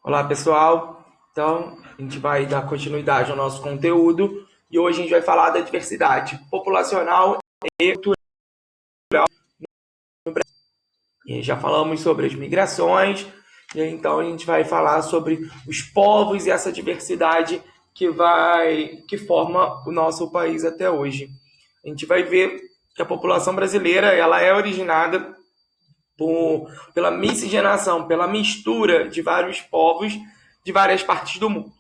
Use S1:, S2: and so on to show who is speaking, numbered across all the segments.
S1: Olá, pessoal. Então, a gente vai dar continuidade ao nosso conteúdo e hoje a gente vai falar da diversidade populacional e cultural no Brasil. E já falamos sobre as migrações, e então a gente vai falar sobre os povos e essa diversidade que forma o nosso país até hoje. A gente vai ver que a população brasileira ela é originada pela miscigenação, pela mistura de vários povos de várias partes do mundo.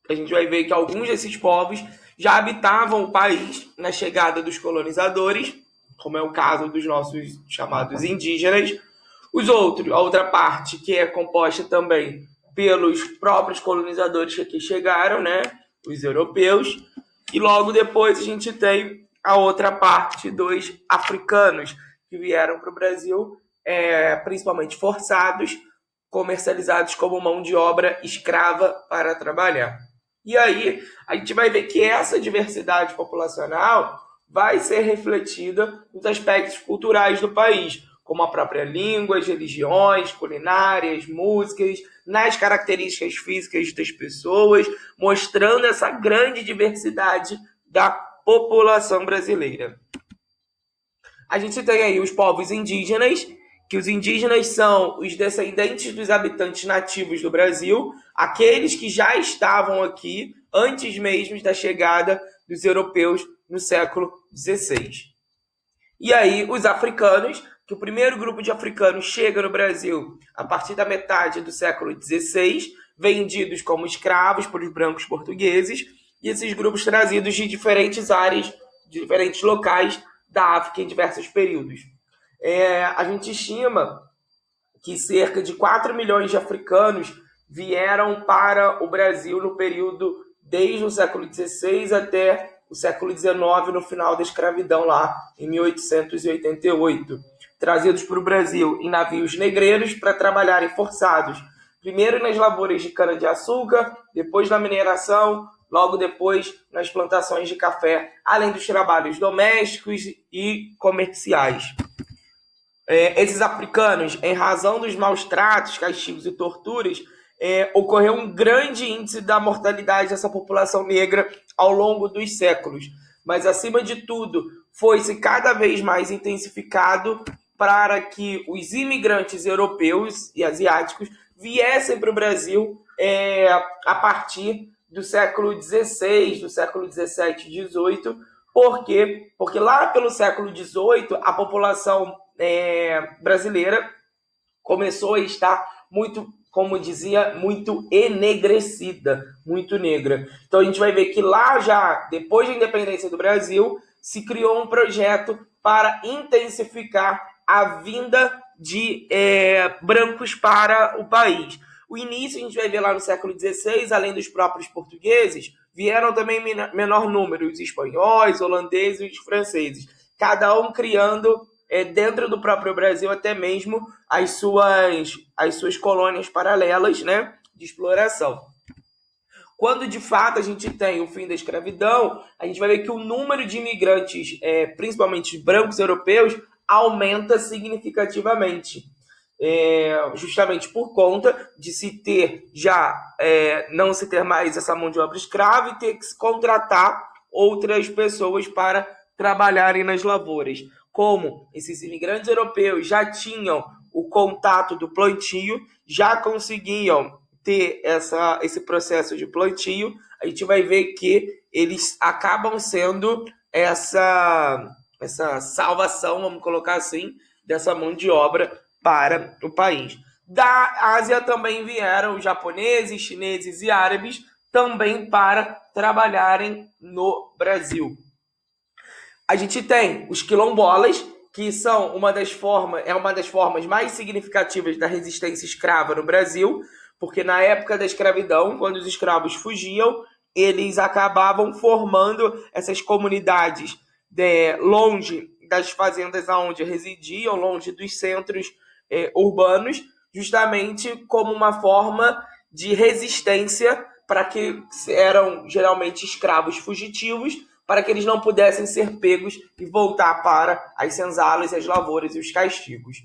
S1: A gente vai ver que alguns desses povos já habitavam o país na chegada dos colonizadores, como é o caso dos nossos chamados indígenas. A outra parte, que é composta também pelos próprios colonizadores que aqui chegaram, né, os europeus. E logo depois a gente tem a outra parte dos africanos, que vieram para o Brasil, principalmente forçados, comercializados como mão de obra escrava para trabalhar. E aí a gente vai ver que essa diversidade populacional vai ser refletida nos aspectos culturais do país, como a própria língua, as religiões, culinárias, músicas, nas características físicas das pessoas, mostrando essa grande diversidade da população brasileira. A gente tem aí os povos indígenas, que os indígenas são os descendentes dos habitantes nativos do Brasil, aqueles que já estavam aqui antes mesmo da chegada dos europeus no século XVI. E aí os africanos, que o primeiro grupo de africanos chega no Brasil a partir da metade do século XVI, vendidos como escravos pelos brancos portugueses, e esses grupos trazidos de diferentes áreas, de diferentes locais da África em diversos períodos. A gente estima que cerca de 4 milhões de africanos vieram para o Brasil no período desde o século XVI até o século XIX, no final da escravidão, lá em 1888, trazidos para o Brasil em navios negreiros para trabalharem forçados, primeiro nas lavouras de cana-de-açúcar, depois na mineração, logo depois nas plantações de café, além dos trabalhos domésticos e comerciais. Esses africanos, em razão dos maus tratos, castigos e torturas, ocorreu um grande índice da mortalidade dessa população negra ao longo dos séculos. Mas, acima de tudo, foi-se cada vez mais intensificado para que os imigrantes europeus e asiáticos viessem para o Brasil a partir do século XVI, do século XVII e XVIII. Por quê? Porque lá pelo século XVIII, a população brasileira começou a estar muito, como dizia, muito enegrecida, muito negra. Então a gente vai ver que lá já, depois da independência do Brasil, se criou um projeto para intensificar a vinda de brancos para o país. O início a gente vai ver lá no século XVI, além dos próprios portugueses, vieram também menor número os espanhóis, holandeses e os franceses, cada um criando dentro do próprio Brasil até mesmo as suas colônias paralelas, né, de exploração. Quando de fato a gente tem o fim da escravidão, a gente vai ver que o número de imigrantes, principalmente brancos europeus, aumenta significativamente. Justamente por conta de se ter não se ter mais essa mão de obra escrava e ter que se contratar outras pessoas para trabalharem nas lavouras. Como esses imigrantes europeus já tinham o contato do plantio, já conseguiam ter esse processo de plantio, a gente vai ver que eles acabam sendo essa salvação, vamos colocar assim, dessa mão de obra para o país. Da Ásia também vieram os japoneses, chineses e árabes também para trabalharem no Brasil. A gente tem os quilombolas, que são uma das formas mais significativas da resistência escrava no Brasil, porque na época da escravidão, quando os escravos fugiam, eles acabavam formando essas comunidades longe das fazendas onde residiam, longe dos centros urbanos, justamente como uma forma de resistência para que eram geralmente escravos fugitivos, para que eles não pudessem ser pegos e voltar para as senzalas, as lavouras e os castigos.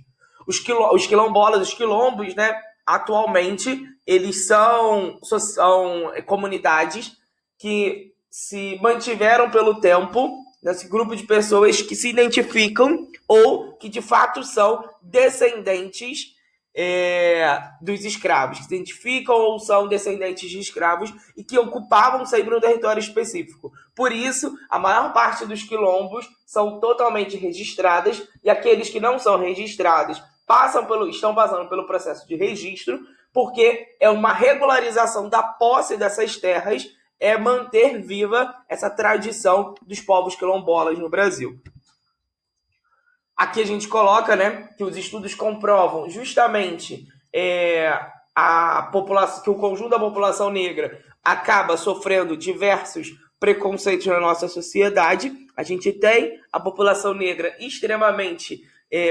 S1: Os quilombolas, os quilombos, né, atualmente eles são comunidades que se mantiveram pelo tempo, nesse grupo de pessoas que se identificam ou que de fato são descendentes dos escravos, que se identificam ou são descendentes de escravos e que ocupavam sempre um território específico. Por isso, a maior parte dos quilombos são totalmente registradas e aqueles que não são registrados estão passando pelo processo de registro, porque é uma regularização da posse dessas terras, é manter viva essa tradição dos povos quilombolas no Brasil. Aqui a gente coloca, né, que os estudos comprovam justamente a população, que o conjunto da população negra acaba sofrendo diversos preconceitos na nossa sociedade. A gente tem a população negra extremamente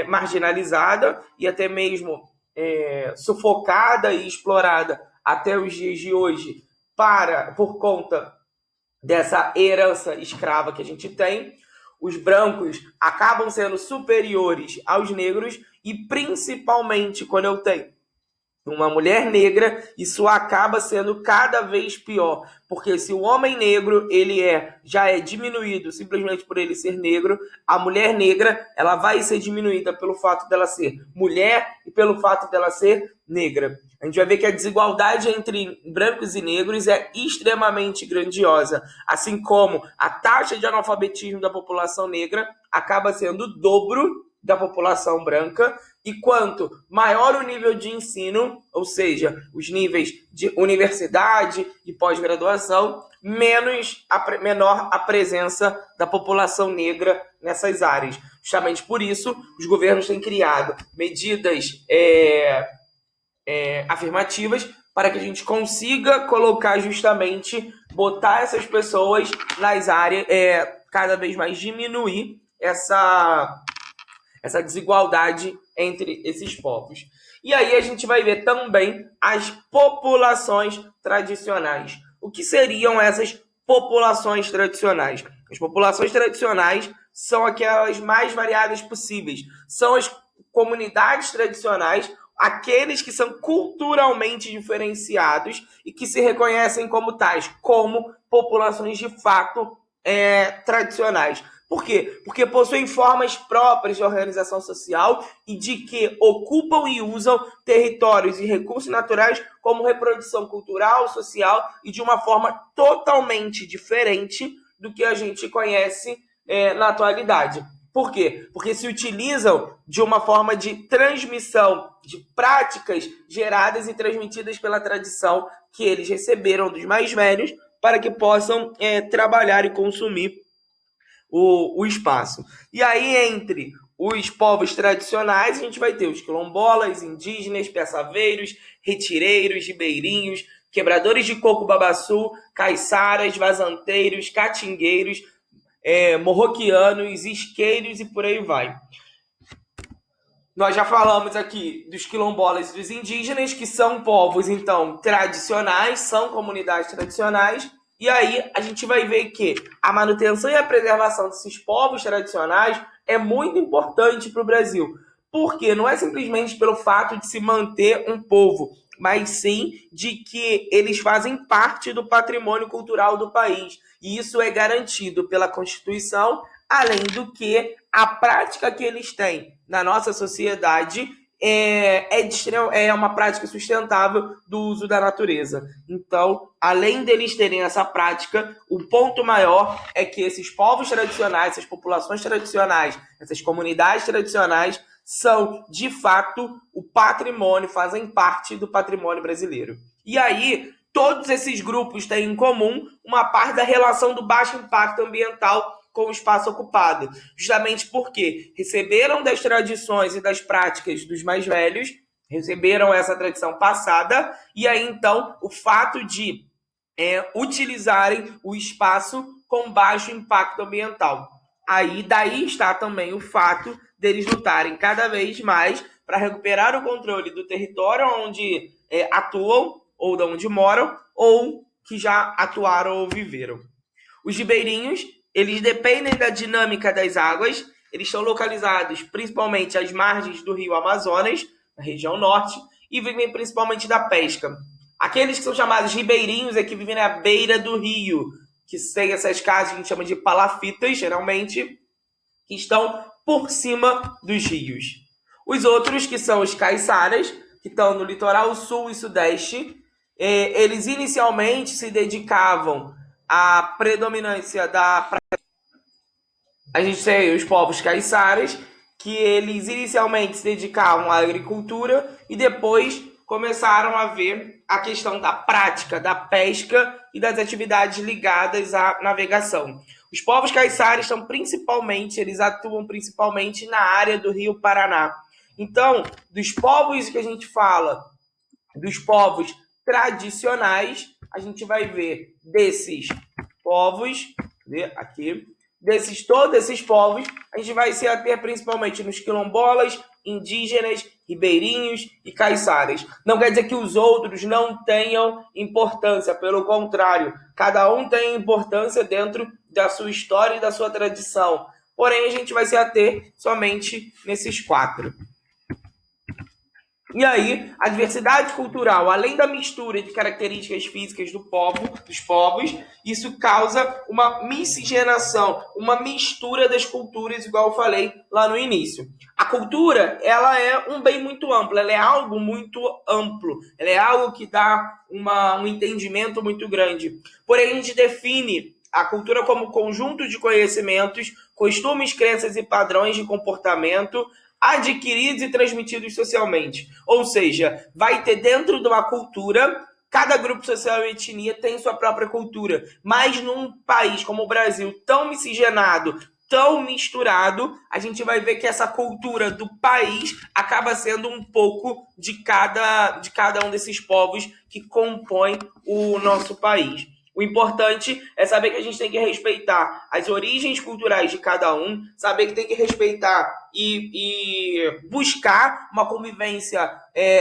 S1: marginalizada e até mesmo sufocada e explorada até os dias de hoje por conta dessa herança escrava que a gente tem. Os brancos acabam sendo superiores aos negros e principalmente quando eu tenho uma mulher negra, isso acaba sendo cada vez pior, porque se o homem negro já é diminuído simplesmente por ele ser negro, a mulher negra ela vai ser diminuída pelo fato dela ser mulher e pelo fato dela ser negra. A gente vai ver que a desigualdade entre brancos e negros é extremamente grandiosa, assim como a taxa de analfabetismo da população negra acaba sendo o dobro da população branca, e quanto maior o nível de ensino, ou seja, os níveis de universidade e pós-graduação, menor a presença da população negra nessas áreas. Justamente por isso, os governos têm criado medidas afirmativas para que a gente consiga colocar botar essas pessoas nas áreas, cada vez mais diminuir essa desigualdade entre esses povos. E aí a gente vai ver também as populações tradicionais. O que seriam essas populações tradicionais? As populações tradicionais são aquelas mais variadas possíveis. São as comunidades tradicionais, aqueles que são culturalmente diferenciados e que se reconhecem como tais, como populações de fato tradicionais. Por quê? Porque possuem formas próprias de organização social e de que ocupam e usam territórios e recursos naturais como reprodução cultural, social e de uma forma totalmente diferente do que a gente conhece na atualidade. Por quê? Porque se utilizam de uma forma de transmissão de práticas geradas e transmitidas pela tradição que eles receberam dos mais velhos para que possam trabalhar e consumir o espaço. E aí, entre os povos tradicionais, a gente vai ter os quilombolas, indígenas, peçaveiros, retireiros, ribeirinhos, quebradores de coco babaçu, caiçaras, vazanteiros, catingueiros, morroquianos, isqueiros e por aí vai. Nós já falamos aqui dos quilombolas e dos indígenas, que são povos, então, tradicionais, são comunidades tradicionais. E aí a gente vai ver que a manutenção e a preservação desses povos tradicionais é muito importante para o Brasil. Porque não é simplesmente pelo fato de se manter um povo, mas sim de que eles fazem parte do patrimônio cultural do país. E isso é garantido pela Constituição, além do que a prática que eles têm na nossa sociedade é uma prática sustentável do uso da natureza. Então, além deles terem essa prática, o ponto maior é que esses povos tradicionais, essas populações tradicionais, essas comunidades tradicionais são, de fato, o patrimônio, fazem parte do patrimônio brasileiro. E aí, todos esses grupos têm em comum uma parte da relação do baixo impacto ambiental com o espaço ocupado, justamente porque receberam das tradições e das práticas dos mais velhos, receberam essa tradição passada, e aí então o fato de utilizarem o espaço com baixo impacto ambiental. Daí está também o fato deles lutarem cada vez mais para recuperar o controle do território onde atuam, ou de onde moram, ou que já atuaram ou viveram. Os ribeirinhos, eles dependem da dinâmica das águas, eles estão localizados principalmente às margens do rio Amazonas, na região norte, e vivem principalmente da pesca. Aqueles que são chamados ribeirinhos é que vivem na beira do rio, que tem essas casas que a gente chama de palafitas, geralmente, que estão por cima dos rios. Os outros, que são os caiçaras, que estão no litoral sul e sudeste, eles inicialmente se dedicavam à predominância da... A gente tem os povos caiçaras, que eles inicialmente se dedicavam à agricultura e depois começaram a ver a questão da prática, da pesca e das atividades ligadas à navegação. Os povos caiçaras eles atuam principalmente na área do Rio Paraná. Então, dos povos que a gente fala, dos povos tradicionais, a gente vai ver desses povos, todos esses povos, a gente vai se ater principalmente nos quilombolas, indígenas, ribeirinhos e caiçaras. Não quer dizer que os outros não tenham importância, pelo contrário, cada um tem importância dentro da sua história e da sua tradição. Porém, a gente vai se ater somente nesses 4. E aí, a diversidade cultural, além da mistura de características físicas dos povos, isso causa uma miscigenação, uma mistura das culturas, igual eu falei lá no início. A cultura, ela é um bem muito amplo, ela é algo muito amplo, ela é algo que dá um entendimento muito grande. Porém, a gente define a cultura como conjunto de conhecimentos, costumes, crenças e padrões de comportamento adquiridos e transmitidos socialmente. Ou seja, vai ter dentro de uma cultura, cada grupo social e etnia tem sua própria cultura, mas num país como o Brasil, tão miscigenado, tão misturado, a gente vai ver que essa cultura do país acaba sendo um pouco de cada um desses povos que compõem o nosso país. O importante é saber que a gente tem que respeitar as origens culturais de cada um, saber que tem que respeitar e buscar uma convivência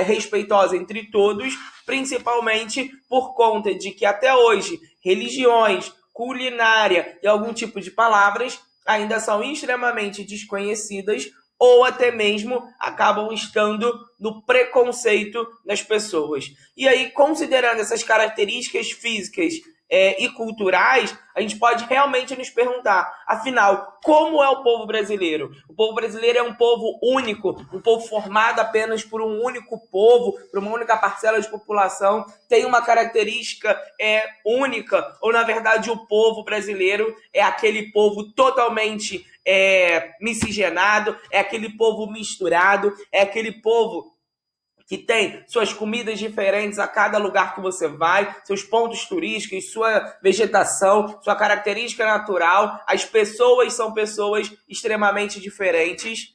S1: respeitosa entre todos, principalmente por conta de que até hoje religiões, culinária e algum tipo de palavras ainda são extremamente desconhecidas ou até mesmo acabam estando no preconceito das pessoas. E aí, considerando essas características físicas e culturais, a gente pode realmente nos perguntar, afinal, como é o povo brasileiro? O povo brasileiro é um povo único, um povo formado apenas por um único povo, por uma única parcela de população, tem uma característica única, ou na verdade o povo brasileiro é aquele povo totalmente miscigenado, é aquele povo misturado, é aquele povo que tem suas comidas diferentes a cada lugar que você vai, seus pontos turísticos, sua vegetação, sua característica natural. As pessoas são pessoas extremamente diferentes.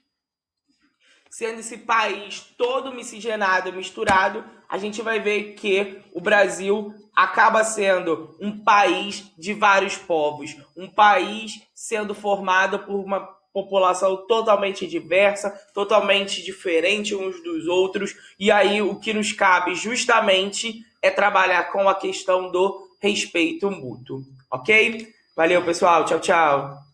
S1: Sendo esse país todo miscigenado, misturado, a gente vai ver que o Brasil acaba sendo um país de vários povos, um país sendo formado por uma população totalmente diversa, totalmente diferente uns dos outros, e aí o que nos cabe justamente é trabalhar com a questão do respeito mútuo, ok? Valeu, pessoal. Tchau, tchau.